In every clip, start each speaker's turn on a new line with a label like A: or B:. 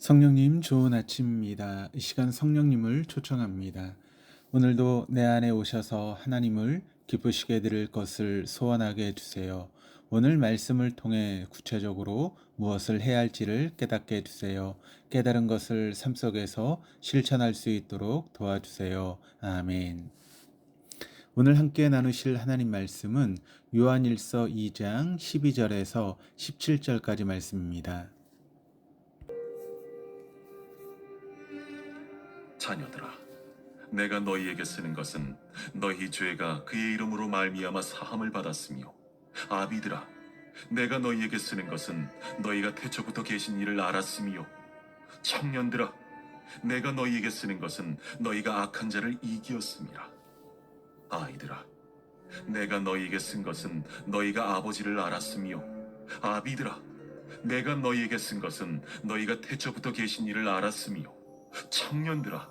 A: 성령님 좋은 아침입니다. 이 시간 성령님을 초청합니다. 오늘도 내 안에 오셔서 하나님을 기쁘시게 드릴 것을 소원하게 해주세요. 오늘 말씀을 통해 구체적으로 무엇을 해야 할지를 깨닫게 해주세요. 깨달은 것을 삶 속에서 실천할 수 있도록 도와주세요. 아멘. 오늘 함께 나누실 하나님 말씀은 요한일서 2장 12절에서 17절까지 말씀입니다.
B: 자녀들아, 내가 너희에게 쓰는 것은 너희 죄가 그의 이름으로 말미암아 사함을 받았으며, 아비들아, 내가 너희에게 쓰는 것은 너희가 태초부터 계신 이를 알았으며, 청년들아, 내가 너희에게 쓰는 것은 너희가 악한 자를 이기었음이라. 아이들아, 내가 너희에게 쓴 것은 너희가 아버지를 알았으며, 아비들아, 내가 너희에게 쓴 것은 너희가 태초부터 계신 이를 알았으며, 청년들아,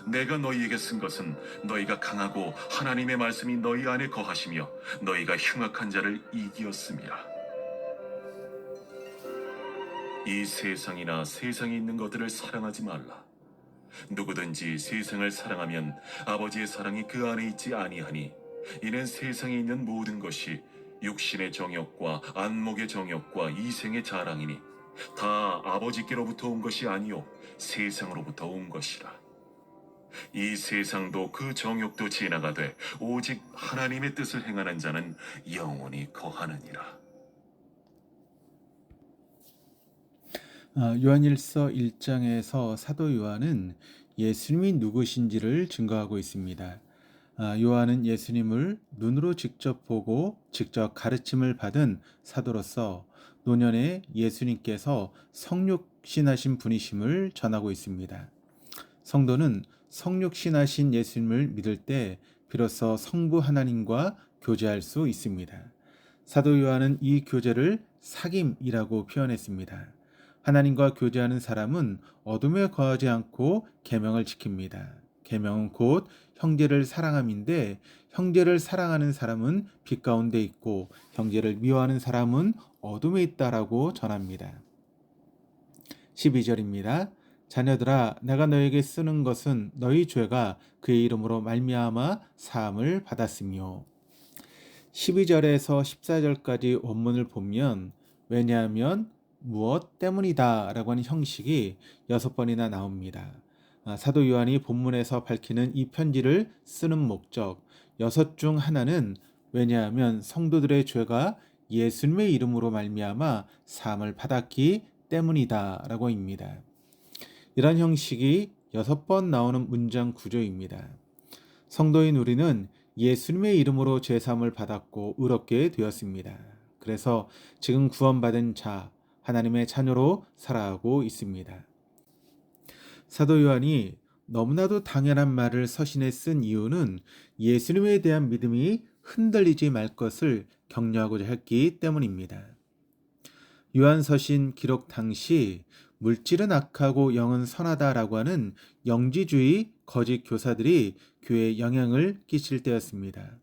B: 내가 너희에게 쓴 것은 너희가 강하고 하나님의 말씀이 너희 안에 거하시며 너희가 흉악한 자를 이기었음이라. 이 세상이나 세상에 있는 것들을 사랑하지 말라. 누구든지 세상을 사랑하면 아버지의 사랑이 그 안에 있지 아니하니, 이는 세상에 있는 모든 것이 육신의 정욕과 안목의 정욕과 이생의 자랑이니 다 아버지께로부터 온 것이 아니요 세상으로부터 온 것이라. 이 세상도 그 정욕도 지나가되 오직 하나님의 뜻을 행하는 자는 영원히 거하느니라.
A: 요한일서 1장에서 사도 요한은 예수님이 누구신지를 증거하고 있습니다. 요한은 예수님을 눈으로 직접 보고 직접 가르침을 받은 사도로서 노년에 예수님께서 성육신하신 분이심을 전하고 있습니다. 성도는 성육신하신 예수님을 믿을 때 비로소 성부 하나님과 교제할 수 있습니다. 사도 요한은 이 교제를 사귐이라고 표현했습니다. 하나님과 교제하는 사람은 어둠에 거하지 않고 계명을 지킵니다. 계명은 곧 형제를 사랑함인데, 형제를 사랑하는 사람은 빛 가운데 있고 형제를 미워하는 사람은 어둠에 있다라고 전합니다. 12절입니다. 자녀들아, 내가 너에게 쓰는 것은 너희 죄가 그의 이름으로 말미암아 사함을 받았으며. 12절에서 14절까지 원문을 보면 왜냐하면 무엇 때문이다 라고 하는 형식이 6번이나 나옵니다. 사도 요한이 본문에서 밝히는 이 편지를 쓰는 목적 6 중 하나는 왜냐하면 성도들의 죄가 예수님의 이름으로 말미암아 사함을 받았기 때문이다 라고 입니다. 이런 형식이 6번 나오는 문장 구조입니다. 성도인 우리는 예수님의 이름으로 죄사함을 받았고 의롭게 되었습니다. 그래서 지금 구원받은 자, 하나님의 자녀로 살아가고 있습니다. 사도 요한이 너무나도 당연한 말을 서신에 쓴 이유는 예수님에 대한 믿음이 흔들리지 말 것을 격려하고자 했기 때문입니다. 요한서신 기록 당시 물질은 악하고 영은 선하다라고 하는 영지주의 거짓 교사들이 교회에 영향을 끼칠 때였습니다.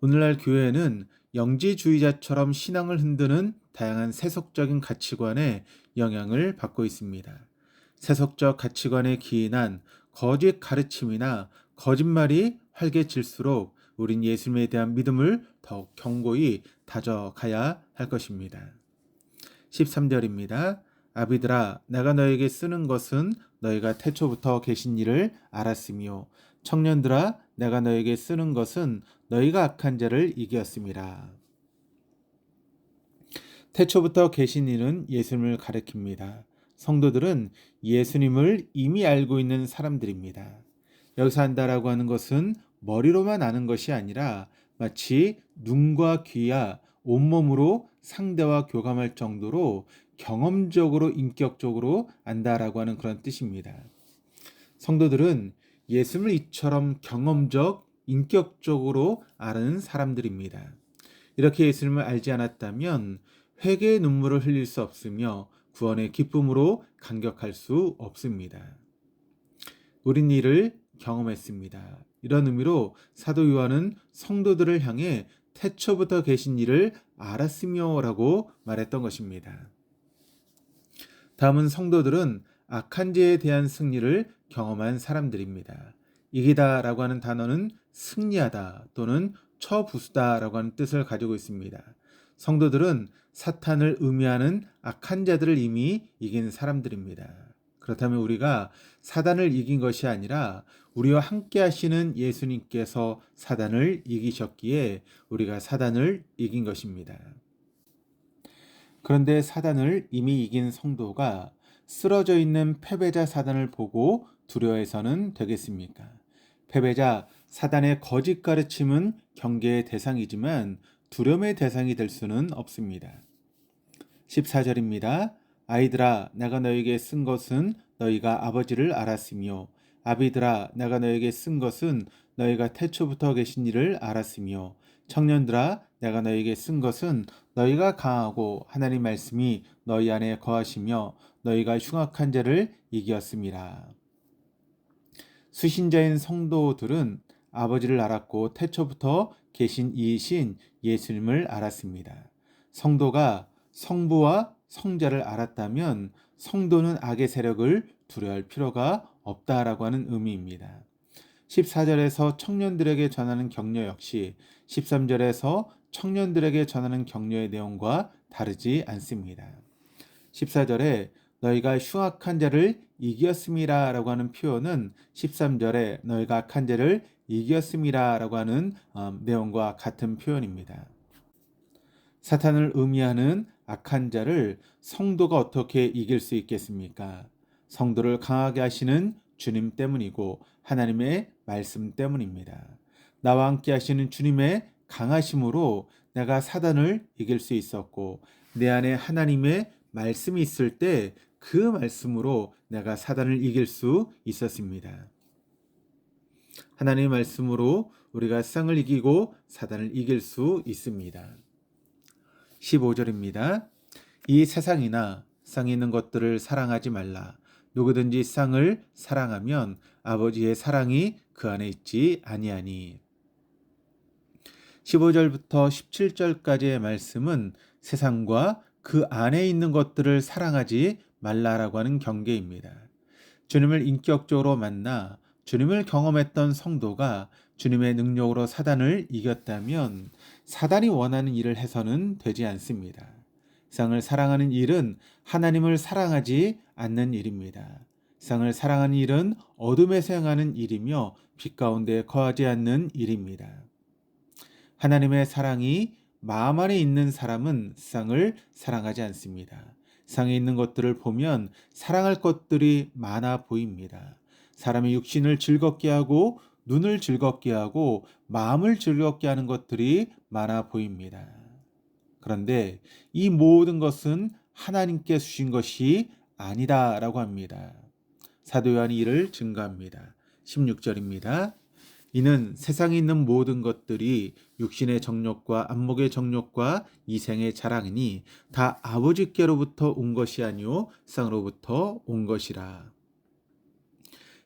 A: 오늘날 교회는 영지주의자처럼 신앙을 흔드는 다양한 세속적인 가치관에 영향을 받고 있습니다. 세속적 가치관에 기인한 거짓 가르침이나 거짓말이 활개칠수록 우린 예수님에 대한 믿음을 더욱 견고히 다져가야 할 것입니다. 13절입니다. 아비들아, 내가 너에게 쓰는 것은 너희가 태초부터 계신 이를 알았으며, 청년들아, 내가 너에게 쓰는 것은 너희가 악한 자를 이겼음이라. 태초부터 계신 이는 예수님을 가리킵니다. 성도들은 예수님을 이미 알고 있는 사람들입니다. 여기서 안다라고 하는 것은 머리로만 아는 것이 아니라 마치 눈과 귀야 온몸으로 상대와 교감할 정도로 경험적으로 인격적으로 안다라고 하는 그런 뜻입니다. 성도들은 예수님을 이처럼 경험적, 인격적으로 아는 사람들입니다. 이렇게 예수님을 알지 않았다면 회개의 눈물을 흘릴 수 없으며 구원의 기쁨으로 감격할 수 없습니다. 우린 이를 경험했습니다. 이런 의미로 사도 요한은 성도들을 향해 태초부터 계신 이를 알았으며 라고 말했던 것입니다. 다음은 성도들은 악한 죄에 대한 승리를 경험한 사람들입니다. 이기다라고 하는 단어는 승리하다 또는 처부수다라고 하는 뜻을 가지고 있습니다. 성도들은 사탄을 의미하는 악한 자들을 이미 이긴 사람들입니다. 그렇다면 우리가 사단을 이긴 것이 아니라 우리와 함께 하시는 예수님께서 사단을 이기셨기에 우리가 사단을 이긴 것입니다. 그런데 사단을 이미 이긴 성도가 쓰러져 있는 패배자 사단을 보고 두려워해서는 되겠습니까? 패배자 사단의 거짓 가르침은 경계의 대상이지만 두려움의 대상이 될 수는 없습니다. 14절입니다. 아이들아, 내가 너에게 쓴 것은 너희가 아버지를 알았으며 아비들아, 내가 너에게 쓴 것은 너희가 태초부터 계신 이를 알았으며 청년들아, 내가 너에게 쓴 것은 너희가 강하고 하나님 말씀이 너희 안에 거하시며 너희가 흉악한 자를 이기었음이라. 수신자인 성도들은 아버지를 알았고 태초부터 계신 이이신 예수님을 알았습니다. 성도가 성부와 성자를 알았다면 성도는 악의 세력을 두려워할 필요가 없다라고 하는 의미입니다. 14절에서 청년들에게 전하는 격려 역시 13절에서 청년들에게 전하는 격려의 내용과 다르지 않습니다. 14절에 너희가 흉악한 자를 이겼음이라 라고 하는 표현은 13절에 너희가 악한 자를 이겼음이라 라고 하는 내용과 같은 표현입니다. 사탄을 의미하는 악한 자를 성도가 어떻게 이길 수 있겠습니까? 성도를 강하게 하시는 주님 때문이고 하나님의 말씀 때문입니다. 나와 함께 하시는 주님의 강하심으로 내가 사단을 이길 수 있었고 내 안에 하나님의 말씀이 있을 때 그 말씀으로 내가 사단을 이길 수 있었습니다. 하나님의 말씀으로 우리가 세상을 이기고 사단을 이길 수 있습니다. 15절입니다. 이 세상이나 세상에 있는 것들을 사랑하지 말라. 누구든지 세상을 사랑하면 아버지의 사랑이 그 안에 있지 아니하니. 15절부터 17절까지의 말씀은 세상과 그 안에 있는 것들을 사랑하지 말라라고 하는 경계입니다. 주님을 인격적으로 만나 주님을 경험했던 성도가 주님의 능력으로 사단을 이겼다면 사단이 원하는 일을 해서는 되지 않습니다. 세상을 사랑하는 일은 하나님을 사랑하지 않는 일입니다. 세상을 사랑하는 일은 어둠에서 행하는 일이며 빛 가운데 거하지 않는 일입니다. 하나님의 사랑이 마음 안에 있는 사람은 세상을 사랑하지 않습니다. 세상에 있는 것들을 보면 사랑할 것들이 많아 보입니다. 사람의 육신을 즐겁게 하고 눈을 즐겁게 하고 마음을 즐겁게 하는 것들이 많아 보입니다. 그런데 이 모든 것은 하나님께 주신 것이 아니다라고 합니다. 사도 요한이 이를 증거합니다. 16절입니다. 이는 세상에 있는 모든 것들이 육신의 정욕과 안목의 정욕과 이생의 자랑이니 다 아버지께로부터 온 것이 아니요 세상으로부터 온 것이라.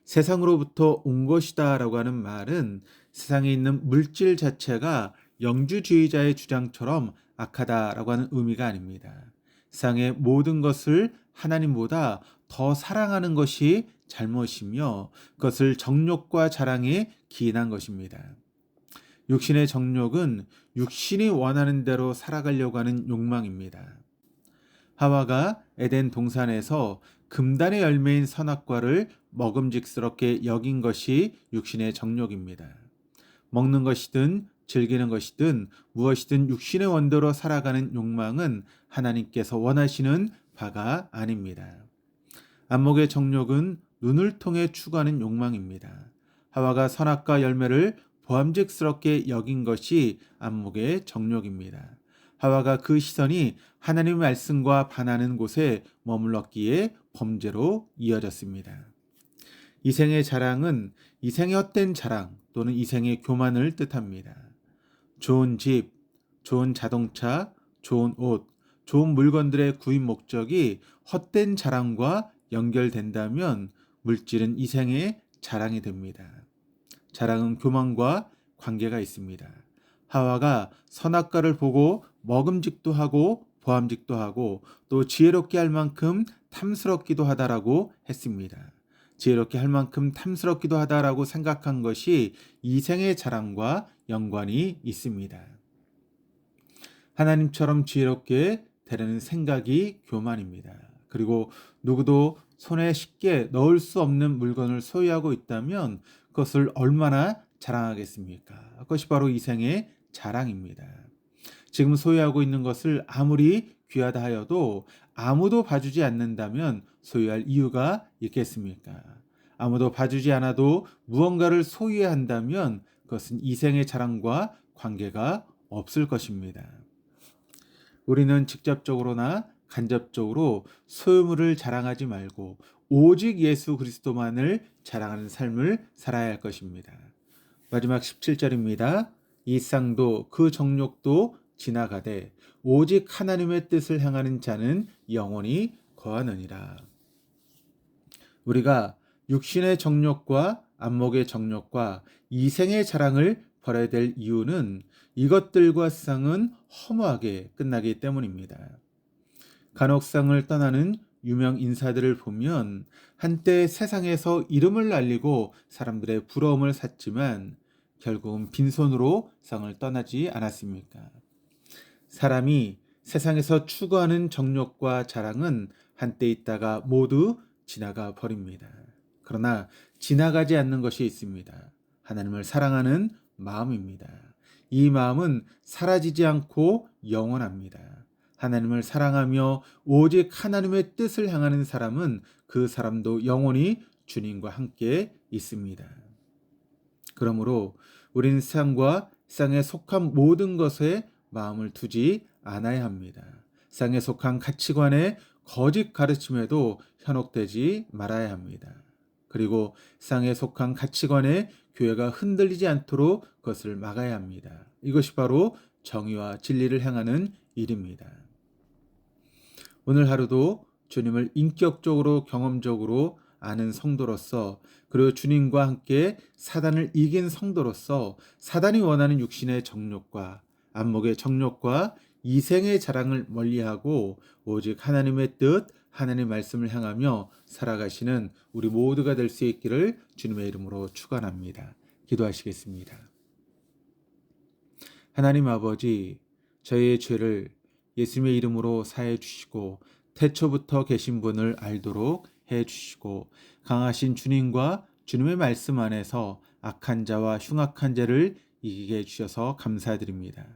A: 세상으로부터 온 것이다 라고 하는 말은 세상에 있는 물질 자체가 영주주의자의 주장처럼 악하다라고 하는 의미가 아닙니다. 세상의 모든 것을 하나님보다 더 사랑하는 것이 잘못이며 그것을 정욕과 자랑에 기인한 것입니다. 육신의 정욕은 육신이 원하는 대로 살아가려고 하는 욕망입니다. 하와가 에덴 동산에서 금단의 열매인 선악과를 먹음직스럽게 여긴 것이 육신의 정욕입니다. 먹는 것이든 즐기는 것이든 무엇이든 육신의 원대로 살아가는 욕망은 하나님께서 원하시는 바가 아닙니다. 안목의 정욕은 눈을 통해 추구하는 욕망입니다. 하와가 선악과 열매를 보암직스럽게 여긴 것이 안목의 정욕입니다. 하와가 그 시선이 하나님의 말씀과 반하는 곳에 머물렀기에 범죄로 이어졌습니다. 이생의 자랑은 이생의 헛된 자랑 또는 이생의 교만을 뜻합니다. 좋은 집, 좋은 자동차, 좋은 옷, 좋은 물건들의 구입 목적이 헛된 자랑과 연결된다면 물질은 이생의 자랑이 됩니다. 자랑은 교만과 관계가 있습니다. 하와가 선악과를 보고 먹음직도 하고 보암직도 하고 또 지혜롭게 할 만큼 탐스럽기도 하다라고 했습니다. 지혜롭게 할 만큼 탐스럽기도 하다라고 생각한 것이 이생의 자랑과 연관이 있습니다. 하나님처럼 지혜롭게 되려는 생각이 교만입니다. 그리고 누구도 손에 쉽게 넣을 수 없는 물건을 소유하고 있다면 그것을 얼마나 자랑하겠습니까? 그것이 바로 이생의 자랑입니다. 지금 소유하고 있는 것을 아무리 귀하다 하여도 아무도 봐주지 않는다면 소유할 이유가 있겠습니까? 아무도 봐주지 않아도 무언가를 소유해야 한다면 그것은 이생의 자랑과 관계가 없을 것입니다. 우리는 직접적으로나 간접적으로 소유물을 자랑하지 말고 오직 예수 그리스도만을 자랑하는 삶을 살아야 할 것입니다. 마지막 17절입니다. 이 쌍도 그 정욕도 지나가되 오직 하나님의 뜻을 행하는 자는 영원히 거하느니라. 우리가 육신의 정욕과 안목의 정욕과 이생의 자랑을 버려야 될 이유는 이것들과 세상은 허무하게 끝나기 때문입니다. 간혹상을 떠나는 유명 인사들을 보면 한때 세상에서 이름을 알리고 사람들의 부러움을 샀지만 결국은 빈손으로 상을 떠나지 않았습니까? 사람이 세상에서 추구하는 정욕과 자랑은 한때 있다가 모두 지나가 버립니다. 그러나 지나가지 않는 것이 있습니다. 하나님을 사랑하는 마음입니다. 이 마음은 사라지지 않고 영원합니다. 하나님을 사랑하며 오직 하나님의 뜻을 향하는 사람은 그 사람도 영원히 주님과 함께 있습니다. 그러므로 우리는 세상과 세상에 속한 모든 것에 마음을 두지 않아야 합니다. 세상에 속한 가치관의 거짓 가르침에도 현혹되지 말아야 합니다. 그리고 세상에 속한 가치관에 교회가 흔들리지 않도록 그것을 막아야 합니다. 이것이 바로 정의와 진리를 행하는 일입니다. 오늘 하루도 주님을 인격적으로 경험적으로 아는 성도로서 그리고 주님과 함께 사단을 이긴 성도로서 사단이 원하는 육신의 정욕과 안목의 정욕과 이생의 자랑을 멀리하고 오직 하나님의 뜻, 하나님의 말씀을 향하며 살아가시는 우리 모두가 될 수 있기를 주님의 이름으로 축원합니다. 기도하시겠습니다. 하나님 아버지, 저희의 죄를 예수님의 이름으로 사해 주시고 태초부터 계신 분을 알도록 해 주시고 강하신 주님과 주님의 말씀 안에서 악한 자와 흉악한 자를 이기게 해 주셔서 감사드립니다.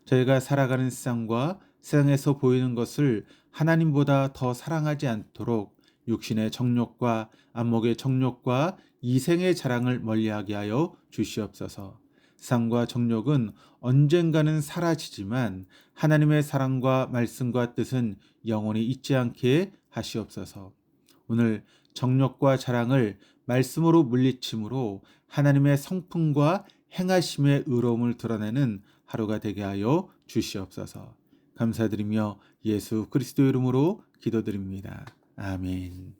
A: 저희가 살아가는 세상과 세상에서 보이는 것을 하나님보다 더 사랑하지 않도록 육신의 정욕과 안목의 정욕과 이생의 자랑을 멀리하게 하여 주시옵소서. 세상과 정욕은 언젠가는 사라지지만 하나님의 사랑과 말씀과 뜻은 영원히 잊지 않게 하시옵소서. 오늘 정욕과 자랑을 말씀으로 물리침으로 하나님의 성품과 행하심의 의로움을 드러내는 하루가 되게 하여 주시옵소서. 감사드리며 예수 그리스도 이름으로 기도드립니다. 아멘.